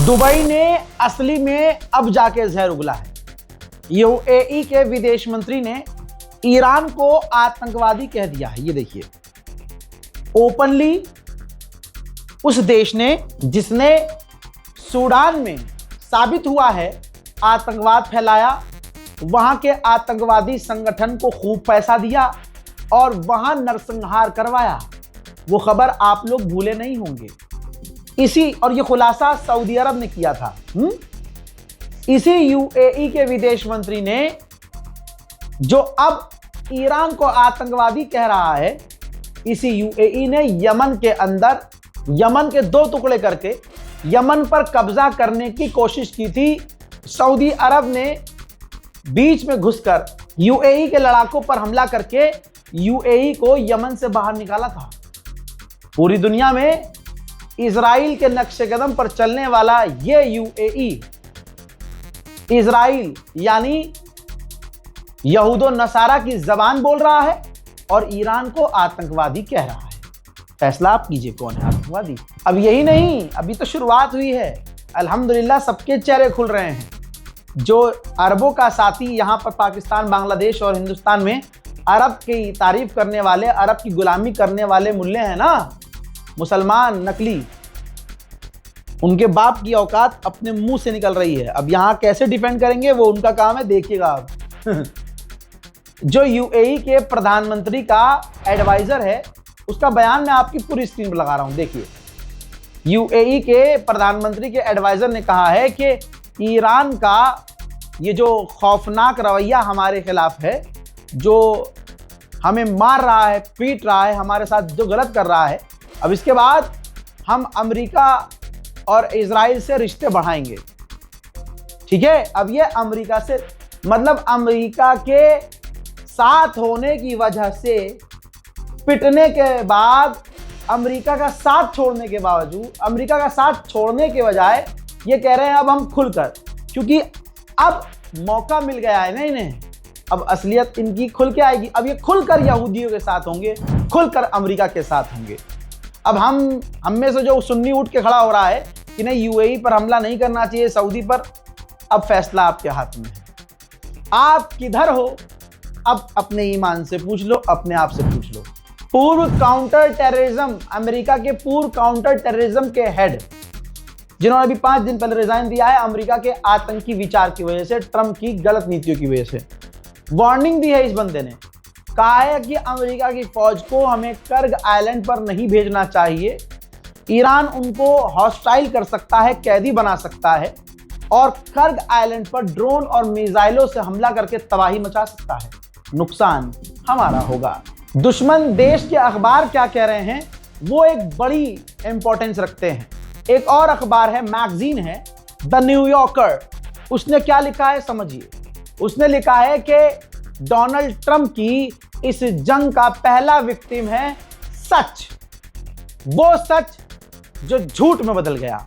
Dubai ने असली में अब जाके जहर उगला है। यूएई के विदेश मंत्री ने ईरान को आतंकवादी कह दिया है। ये देखिए, ओपनली उस देश ने जिसने सूडान में साबित हुआ है आतंकवाद फैलाया, वहां के आतंकवादी संगठन को खूब पैसा दिया और वहां नरसंहार करवाया, वो खबर आप लोग भूले नहीं होंगे। और ये खुलासा सऊदी अरब ने किया था। इसी यूएई के विदेश मंत्री ने, जो अब ईरान को आतंकवादी कह रहा है, इसी यूएई ने यमन के अंदर यमन के 2 टुकड़े करके यमन पर कब्जा करने की कोशिश की थी। सऊदी अरब ने बीच में घुसकर यूएई के लड़ाकों पर हमला करके यूएई को यमन से बाहर निकाला था। पूरी दुनिया में इजराइल के नक्शे कदम पर चलने वाला ये यूएई, इजराइल यानी यहूदो नसारा की जबान बोल रहा है और ईरान को आतंकवादी कह रहा है। फैसला आप कीजिए, कौन है आतंकवादी। अब यही नहीं, अभी तो शुरुआत हुई है। अल्हम्दुलिल्लाह सबके चेहरे खुल रहे हैं। जो अरबों का साथी यहाँ पर पाकिस्तान, बांग्लादेश और हिंदुस्तान में अरब की तारीफ करने वाले, अरब की गुलामी करने वाले मुल्ले हैं ना, मुसलमान नकली, उनके बाप की औकात अपने मुंह से निकल रही है। अब यहां कैसे डिफेंड करेंगे वो उनका काम है, देखिएगा आप। जो यूएई के प्रधानमंत्री का एडवाइजर है, उसका बयान मैं आपकी पूरी स्क्रीन पर लगा रहा हूं, देखिए। यूएई के प्रधानमंत्री के एडवाइजर ने कहा है कि ईरान का ये जो खौफनाक रवैया हमारे खिलाफ है, जो हमें मार रहा है, पीट रहा है, हमारे साथ जो गलत कर रहा है, अब इसके बाद हम अमेरिका और इजराइल से रिश्ते बढ़ाएंगे। ठीक है, अब ये अमेरिका से मतलब अमेरिका के साथ होने की वजह से, पिटने के बाद, अमेरिका का साथ छोड़ने के बावजूद, अमेरिका का साथ छोड़ने के बजाय ये कह रहे हैं अब हम खुलकर, क्योंकि अब मौका मिल गया है ना इन्हें, अब असलियत इनकी खुल के आएगी। अब ये खुलकर यहूदियों के साथ होंगे, खुलकर अमेरिका के साथ होंगे। अब हम में से जो सुन्नी उठ के खड़ा हो रहा है कि नहीं, यूएई पर हमला नहीं करना चाहिए, सऊदी पर, अब फैसला आपके हाथ में है। आप किधर हो, अब अपने ईमान से पूछ लो, अपने आप से पूछ लो। पूर्व काउंटर टेररिज्म, अमेरिका के पूर्व काउंटर टेररिज्म के हेड, जिन्होंने अभी 5 दिन पहले रिजाइन दिया है अमेरिका के आतंकी विचार की वजह से, ट्रंप की गलत नीतियों की वजह से, वार्निंग दी है इस बंदे ने। कहा है कि अमेरिका की फौज को हमें कर्ग आइलैंड पर नहीं भेजना चाहिए। ईरान उनको हॉस्टाइल कर सकता है, कैदी बना सकता है और कर्ग आइलैंड पर ड्रोन और मिसाइलों से हमला करके तबाही मचा सकता है। नुकसान हमारा होगा। दुश्मन देश के अखबार क्या कह रहे हैं वो एक बड़ी इंपॉर्टेंस रखते हैं। एक और अखबार है, मैगजीन है, द न्यूयॉर्कर। उसने क्या लिखा है समझिए। उसने लिखा है कि डोनाल्ड ट्रंप की इस जंग का पहला विक्टिम है सच, वो सच जो झूठ में बदल गया।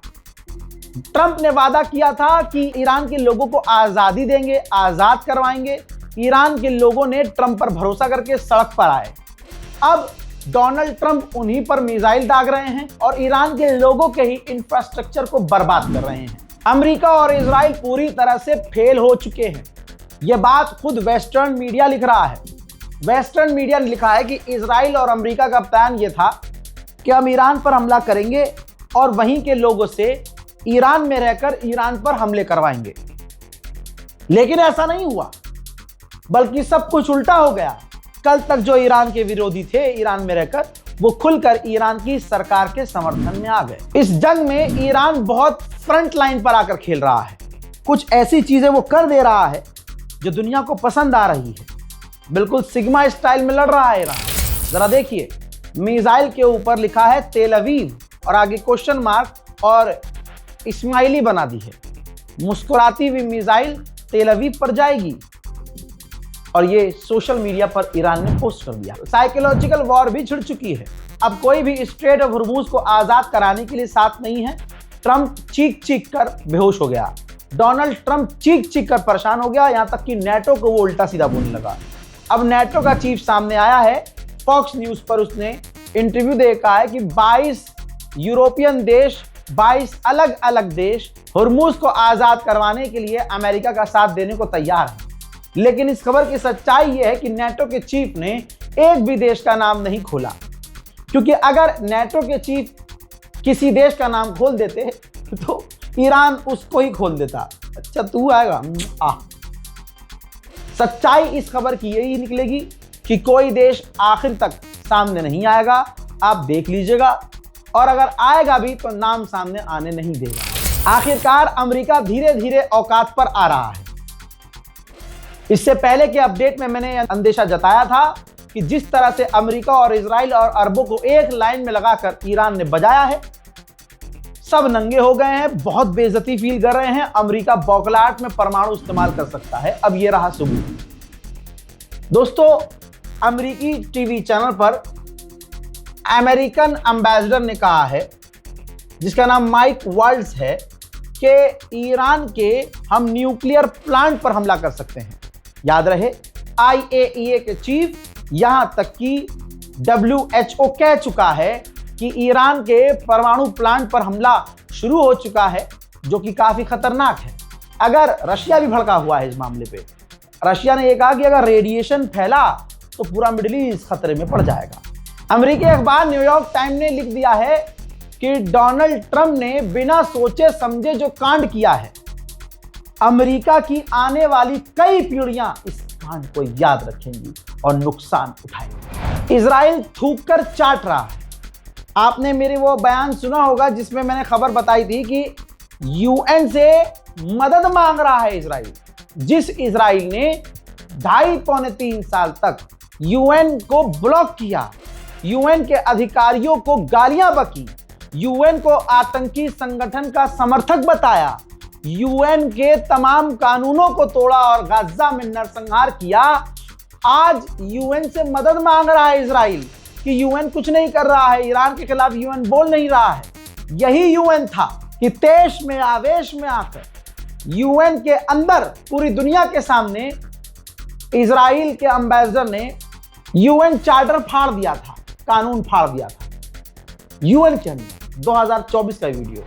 ट्रंप ने वादा किया था कि ईरान के लोगों को आजादी देंगे, आजाद करवाएंगे। ईरान के लोगों ने ट्रंप पर भरोसा करके सड़क पर आए। अब डोनाल्ड ट्रंप उन्हीं पर मिसाइल दाग रहे हैं और ईरान के लोगों के ही इंफ्रास्ट्रक्चर को बर्बाद कर रहे हैं। अमेरिका और इजराइल पूरी तरह से फेल हो चुके हैं। यह बात खुद वेस्टर्न मीडिया लिख रहा है। वेस्टर्न मीडिया ने लिखा है कि इजराइल और अमेरिका का प्लान यह था कि हम ईरान पर हमला करेंगे और वहीं के लोगों से ईरान में रहकर ईरान पर हमले करवाएंगे। लेकिन ऐसा नहीं हुआ, बल्कि सब कुछ उल्टा हो गया। कल तक जो ईरान के विरोधी थे ईरान में रहकर, वो खुलकर ईरान की सरकार के समर्थन में आ गए। इस जंग में ईरान बहुत फ्रंट लाइन पर आकर खेल रहा है। कुछ ऐसी चीजें वो कर दे रहा है जो दुनिया को पसंद आ रही है। बिल्कुल सिग्मा स्टाइल में लड़ रहा है ईरान। जरा देखिए, मिसाइल के ऊपर लिखा है तेल अवीव और आगे क्वेश्चन मार्क और इस्माइली बना दी है। मुस्कुराती हुई मिसाइल तेल अवीव पर जाएगी और ये सोशल मीडिया पर ईरान ने पोस्ट कर दिया। साइकोलॉजिकल वॉर भी छिड़ चुकी है। अब कोई भी स्ट्रेट ऑफ हॉर्मुज को आजाद कराने के लिए साथ नहीं है। ट्रंप चीख चीख कर बेहोश हो गया। डोनाल्ड ट्रंप चीख चीख कर परेशान हो गया, यहां तक कि नेटो को वो उल्टा सीधा बोलने लगा। अब नेटो का चीफ सामने आया है, फॉक्स न्यूज पर उसने इंटरव्यू दे कहा है कि 22 यूरोपियन देश, 22 अलग अलग देश हुर्मुज को आजाद करवाने के लिए अमेरिका का साथ देने को तैयार है। लेकिन इस खबर की सच्चाई यह है कि नेटो के चीफ ने एक भी देश का नाम नहीं खोला, क्योंकि अगर नेटो के चीफ किसी देश का नाम खोल देते तो ईरान उसको ही खोल देता। अच्छा तू आएगा। सच्चाई इस खबर की यही निकलेगी कि कोई देश आखिर तक सामने नहीं आएगा, आप देख लीजिएगा, और अगर आएगा भी तो नाम सामने आने नहीं देगा। आखिरकार अमेरिका धीरे धीरे औकात पर आ रहा है। इससे पहले के अपडेट में मैंने अंदेशा जताया था कि जिस तरह से अमेरिका और इजराइल और अरबों को एक लाइन में लगाकर ईरान ने बजाया है, सब नंगे हो गए हैं, बहुत बेइज्जती फील कर रहे हैं। अमेरिका बौखलाहट में परमाणु इस्तेमाल कर सकता है। अब ये रहा सबूत। दोस्तों, अमेरिकी टीवी चैनल पर अमेरिकन एम्बेसडर ने कहा है, जिसका नाम माइक वाल्ट्ज है, कि ईरान के हम न्यूक्लियर प्लांट पर हमला कर सकते हैं। याद रहे, IAEA के चीफ, यहां तक कि WHO कह चुका है कि ईरान के परमाणु प्लांट पर हमला शुरू हो चुका है, जो कि काफी खतरनाक है। अगर रशिया भी भड़का हुआ है इस मामले पे। रशिया ने यह कहा कि अगर रेडिएशन फैला तो पूरा मिडिल ईस्ट खतरे में पड़ जाएगा। अमेरिकी अखबार न्यूयॉर्क टाइम्स ने लिख दिया है कि डोनाल्ड ट्रंप ने बिना सोचे समझे जो कांड किया है, अमेरिका की आने वाली कई पीढ़ियां इस कांड को याद रखेंगी और नुकसान उठाएंगी। इजराइल थूक कर चाट रहा है। आपने मेरे वो बयान सुना होगा जिसमें मैंने खबर बताई थी कि UN से मदद मांग रहा है इजराइल। जिस इजराइल ने 2.5-3 साल तक UN को ब्लॉक किया, UN के अधिकारियों को गालियां बकी, UN को आतंकी संगठन का समर्थक बताया, UN के तमाम कानूनों को तोड़ा और गाजा में नरसंहार किया, आज UN से मदद मांग रहा है इजराइल कि UN कुछ नहीं कर रहा है, ईरान के खिलाफ UN बोल नहीं रहा है। यही UN था कि तेज में आवेश में आकर UN के अंदर पूरी दुनिया के सामने इजराइल के एम्बेसडर ने UN चार्टर फाड़ दिया था, कानून फाड़ दिया था UN के अंदर। 2024 का video.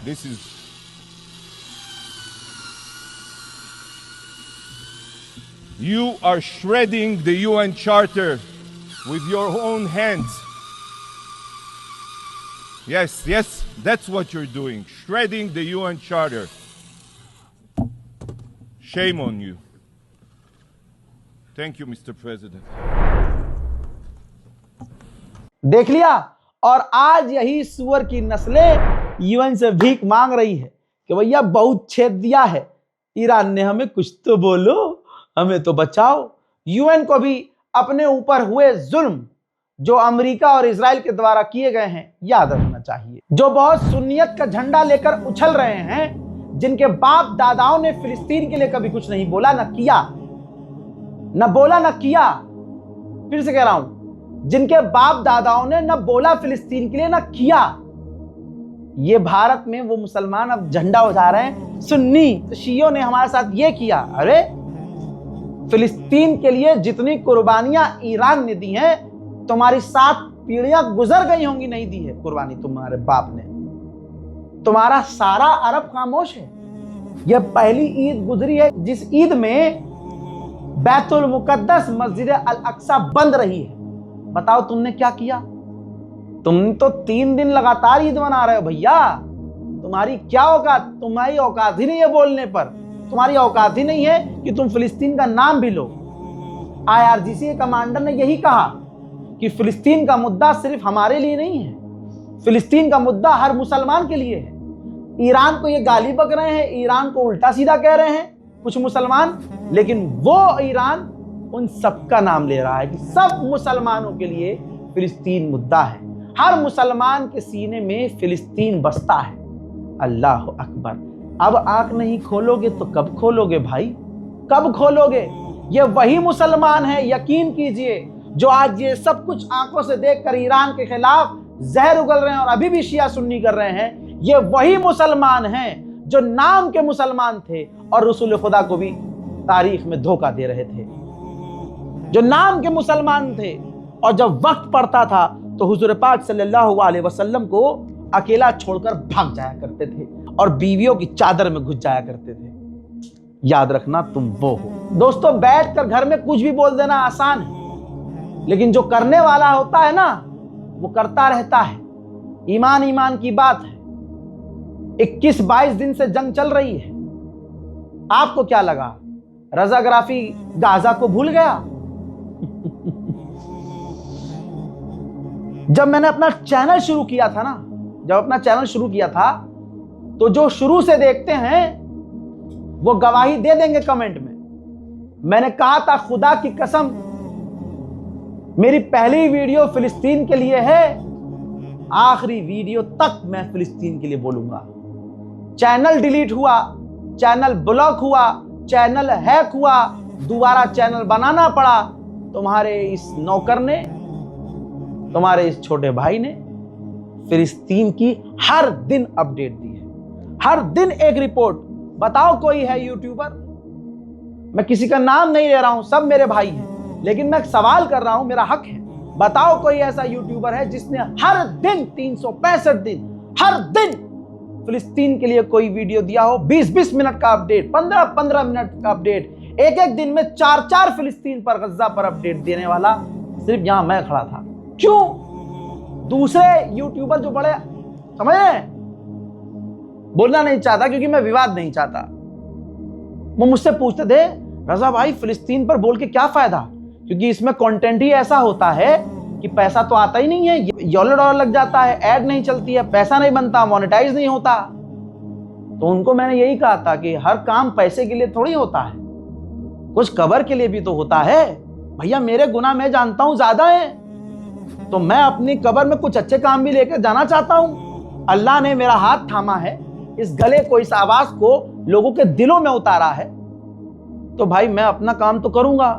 This is you are shredding the UN Charter with your own hands. Yes, that's what you're doing. Shredding the UN Charter. Shame on you. Thank you, Mr. President. देख लिया। और आज यही सुअर की नस्लें UN से भीख मांग रही है कि भैया बहुत छेद दिया है, ईरान ने हमें कुछ तो बोलो, हमें तो बचाओ। UN को भी अपने ऊपर हुए जुल्म जो अमेरिका और इजराइल के द्वारा किए गए हैं याद रखना चाहिए। जो बहुत सुन्नियत का झंडा लेकर उछल रहे हैं, जिनके बाप दादाओं ने फिलिस्तीन के लिए कभी कुछ नहीं बोला, न किया, न बोला न किया। फिर से कह रहा हूं, जिनके बाप दादाओं ने न बोला फिलिस्तीन के लिए न किया। ये भारत में वो मुसलमान अब झंडा उठा रहे हैं, सुन्नी तो शियों ने हमारे साथ ये किया। अरे फिलिस्तीन के लिए जितनी कुर्बानियां ईरान ने दी हैं, तुम्हारी 7 पीढ़ियां गुजर गई होंगी, नहीं दी है कुर्बानी तुम्हारे बाप ने। तुम्हारा सारा अरब खामोश है। यह पहली ईद गुजरी है जिस ईद में बैतुल मुकद्दस मस्जिद अल अक्सा बंद रही है। बताओ तुमने क्या किया? तुम तो 3 दिन लगातार ईद मना रहे हो भैया। तुम्हारी क्या औकात? तुम्हारी औकात ही नहीं है बोलने पर। तुम्हारी औकात ही नहीं है कि तुम फिलिस्तीन का नाम भी लो। IRGC के कमांडर ने यही कहा कि फिलिस्तीन का मुद्दा सिर्फ हमारे लिए नहीं है, फिलिस्तीन का मुद्दा हर मुसलमान के लिए है। ईरान को ये गाली बक रहे हैं, ईरान को उल्टा सीधा कह रहे हैं कुछ मुसलमान, लेकिन वो ईरान उन सबका नाम ले रहा है कि सब मुसलमानों के लिए फिलिस्तीन मुद्दा है। हर मुसलमान के सीने में फिलिस्तीन बसता है। अल्लाह अकबर। अब आंख नहीं खोलोगे तो कब खोलोगे भाई? कब खोलोगे? ये वही मुसलमान है, यकीन कीजिए, जो आज ये सब कुछ आंखों से देखकर ईरान के खिलाफ जहर उगल रहे हैं और अभी भी शिया सुन्नी कर रहे हैं। ये वही मुसलमान हैं जो नाम के मुसलमान थे और रसूल खुदा को भी तारीख में धोखा दे रहे थे, जो नाम के मुसलमान थे और जब वक्त पड़ता था तो हुजूर पाक सल्लल्लाहु अलैहि वसल्लम को अकेला छोड़कर भाग जाया करते थे और बीवियों की चादर में घुस जाया करते थे। याद रखना तुम वो हो। दोस्तों, बैठकर घर में कुछ भी बोल देना आसान है, लेकिन जो करने वाला होता है ना, वो करता रहता है। ईमान ईमान की बात है। 21-22 दिन से जंग चल रही है। आपको क्या लगा रजा गराफी गाजा को भूल गया? जब मैंने अपना चैनल शुरू किया था ना, तो जो शुरू से देखते हैं वो गवाही दे देंगे कमेंट में। मैंने कहा था खुदा की कसम, मेरी पहली वीडियो फिलिस्तीन के लिए है, आखिरी वीडियो तक मैं फिलिस्तीन के लिए बोलूंगा। चैनल डिलीट हुआ, चैनल ब्लॉक हुआ, चैनल हैक हुआ, दोबारा चैनल बनाना पड़ा। तुम्हारे इस नौकर ने, तुम्हारे इस छोटे भाई ने फिलिस्तीन की हर दिन अपडेट दी है, हर दिन एक रिपोर्ट। बताओ कोई है यूट्यूबर, मैं किसी का नाम नहीं ले रहा हूं, सब मेरे भाई हैं, लेकिन मैं सवाल कर रहा हूं, मेरा हक है। बताओ कोई ऐसा यूट्यूबर है जिसने हर दिन 365 दिन हर दिन फिलिस्तीन के लिए कोई वीडियो दिया हो? 20-20 मिनट का अपडेट, 15-15 मिनट का अपडेट, एक दिन में 4-4 फिलिस्तीन पर, गज्जा पर अपडेट देने वाला सिर्फ यहां मैं खड़ा था। क्यों? दूसरे यूट्यूबर जो बड़े समझे बोलना नहीं चाहता, क्योंकि मैं विवाद नहीं चाहता। वो मुझसे पूछते थे, रजा भाई फिलिस्तीन पर बोल के क्या फायदा? क्योंकि इसमें कंटेंट ही ऐसा होता है कि पैसा तो आता ही नहीं है, $1 लग जाता है, ऐड नहीं चलती है, पैसा नहीं बनता, मोनेटाइज नहीं होता। तो उनको मैंने यही कहा था कि हर काम पैसे के लिए थोड़ी होता है, कुछ कवर के लिए भी तो होता है। भैया मेरे गुनाह मैं जानता हूं ज्यादा है, तो मैं अपनी कबर में कुछ अच्छे काम भी लेकर जाना चाहता हूं। अल्लाह ने मेरा हाथ थामा है, इस गले को, इस आवाज को लोगों के दिलों में उतारा है, तो भाई मैं अपना काम तो करूंगा।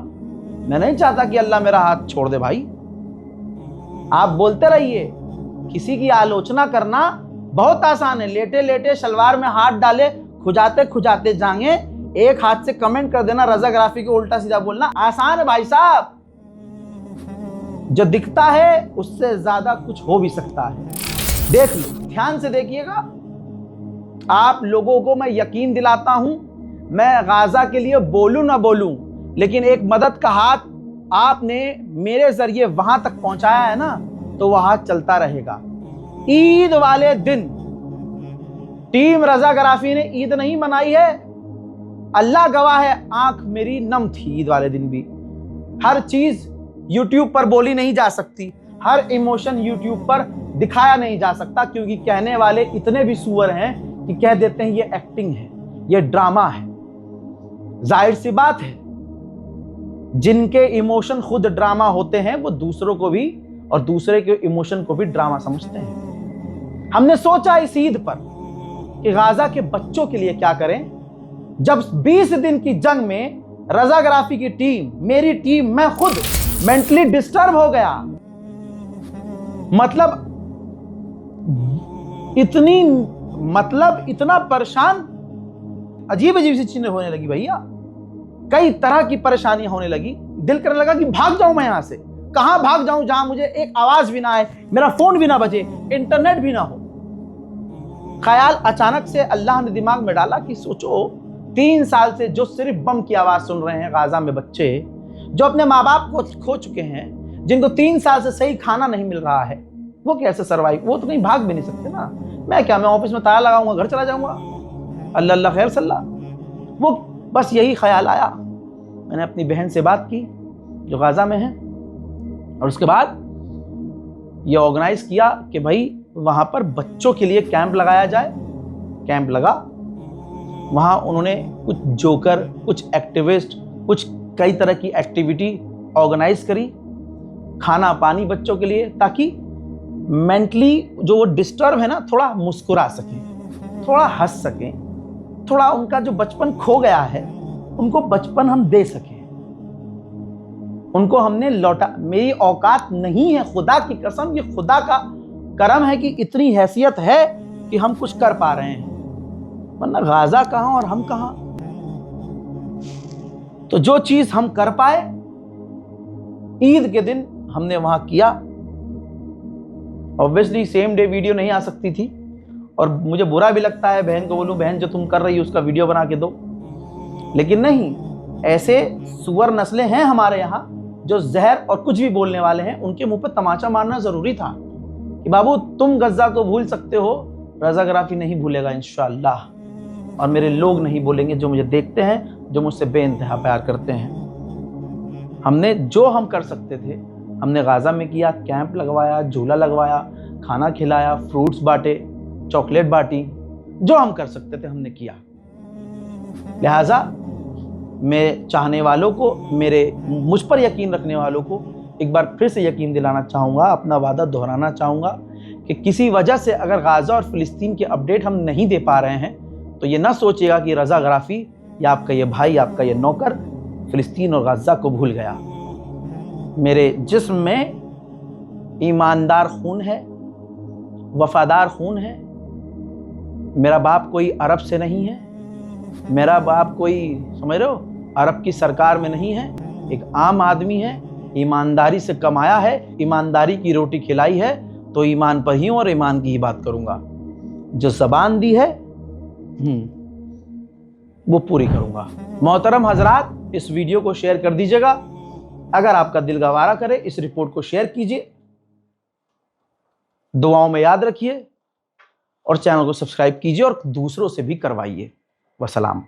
मैं नहीं चाहता कि अल्लाह मेरा हाथ छोड़ दे। भाई आप बोलते रहिए, किसी की आलोचना करना बहुत आसान है। लेटे लेटे शलवार में हाथ डाले, खुजाते खुजाते जाएंगे, एक हाथ से कमेंट कर देना रजा गराफी को उल्टा सीधा बोलना आसान है भाई साहब। जो दिखता है उससे ज्यादा कुछ हो भी सकता है। देख लो, ध्यान से देखिएगा। आप लोगों को मैं यकीन दिलाता हूं, मैं गाजा के लिए बोलूं ना बोलूं, लेकिन एक मदद का हाथ आपने मेरे जरिए वहां तक पहुंचाया है ना, तो वह हाथ चलता रहेगा। ईद वाले दिन टीम रजा गराफी ने ईद नहीं मनाई है, अल्लाह गवाह है, आंख मेरी नम थी ईद वाले दिन भी। हर चीज यूट्यूब पर बोली नहीं जा सकती, हर इमोशन यूट्यूब पर दिखाया नहीं जा सकता, क्योंकि कहने वाले इतने भी सुअर हैं कि कह देते हैं ये एक्टिंग है, ये ड्रामा है। जाहिर सी बात है, जिनके इमोशन खुद ड्रामा होते हैं वो दूसरों को भी और दूसरे के इमोशन को भी ड्रामा समझते हैं। हमने सोचा इस ईद पर कि गाजा के बच्चों के लिए क्या करें। जब 20 दिन की जंग में रजा गराफी की टीम, मेरी टीम, मैं खुद मेंटली डिस्टर्ब हो गया। इतना परेशान, अजीब अजीब सी चीजें होने लगी भैया, कई तरह की परेशानियां होने लगी। दिल करने लगा कि भाग जाऊं मैं यहां से। कहां भाग जाऊं जहां मुझे एक आवाज भी ना आए, मेरा फोन भी ना बजे, इंटरनेट भी ना हो। ख्याल अचानक से अल्लाह ने दिमाग में डाला कि सोचो 3 साल से जो सिर्फ बम की आवाज सुन रहे हैं गाजा में बच्चे, जो अपने माँ बाप को खो चुके हैं, जिनको 3 साल से सही खाना नहीं मिल रहा है, वो कैसे सर्वाइव? वो तो कहीं भाग भी नहीं सकते ना। मैं क्या, मैं ऑफिस में ताला लगाऊंगा, घर चला जाऊंगा, अल्लाह अल्लाह खैर सल्ला। वो बस यही ख्याल आया। मैंने अपनी बहन से बात की जो गाजा में है, और उसके बाद ये ऑर्गेनाइज किया कि भाई वहां पर बच्चों के लिए कैंप लगाया जाए। कैंप लगा, वहां उन्होंने कुछ जोकर, कुछ एक्टिविस्ट, कुछ कई तरह की एक्टिविटी ऑर्गेनाइज करी, खाना पानी बच्चों के लिए, ताकि मेंटली जो वो डिस्टर्ब है ना, थोड़ा मुस्कुरा सकें, थोड़ा हंस सकें, थोड़ा उनका जो बचपन खो गया है उनको बचपन हम दे सकें, उनको हमने लौटा। मेरी औकात नहीं है, खुदा की कसम, ये खुदा का करम है कि इतनी हैसियत है कि हम कुछ कर पा रहे हैं, वरना गाजा कहां और हम कहां। तो जो चीज हम कर पाए ईद के दिन हमने वहां किया। ऑब्वियसली सेम डे वीडियो नहीं आ सकती थी, और मुझे बुरा भी लगता है बहन को बोलूं, बहन जो तुम कर रही हो उसका वीडियो बना के दो, लेकिन नहीं, ऐसे सुअर नस्लें हैं हमारे यहाँ जो जहर और कुछ भी बोलने वाले हैं, उनके मुंह पे तमाचा मारना जरूरी था कि बाबू तुम गज्जा को भूल सकते हो, रजा गराफी नहीं भूलेगा इंशाअल्लाह, और मेरे लोग नहीं बोलेंगे जो मुझे देखते हैं, जो मुझसे बेइंतहा प्यार करते हैं। हमने जो हम कर सकते थे हमने गाज़ा में किया, कैंप लगवाया, झूला लगवाया, खाना खिलाया, फ्रूट्स बांटे, चॉकलेट बांटी, जो हम कर सकते थे हमने किया। लिहाजा मैं चाहने वालों को, मुझ पर यकीन रखने वालों को एक बार फिर से यकीन दिलाना चाहूँगा, अपना वादा दोहराना चाहूँगा कि किसी वजह से अगर गाज़ा और फ़िलिस्तीन के अपडेट हम नहीं दे पा रहे हैं तो ये ना सोचिएगा कि रज़ा गराफी या आपका ये भाई, आपका ये नौकर फ़िलिस्तीन और गाज़ा को भूल गया। मेरे जिस्म में ईमानदार खून है, वफादार खून है। मेरा बाप कोई अरब से नहीं है, मेरा बाप कोई, समझ रहे हो, अरब की सरकार में नहीं है, एक आम आदमी है, ईमानदारी से कमाया है, ईमानदारी की रोटी खिलाई है, तो ईमान पर ही और ईमान की ही बात करूंगा। जो ज़बान दी है वो पूरी करूंगा। मोहतरम हजरात, इस वीडियो को शेयर कर दीजिएगा। अगर आपका दिल गवारा करे इस रिपोर्ट को शेयर कीजिए, दुआओं में याद रखिए, और चैनल को सब्सक्राइब कीजिए और दूसरों से भी करवाइए। वसलाम।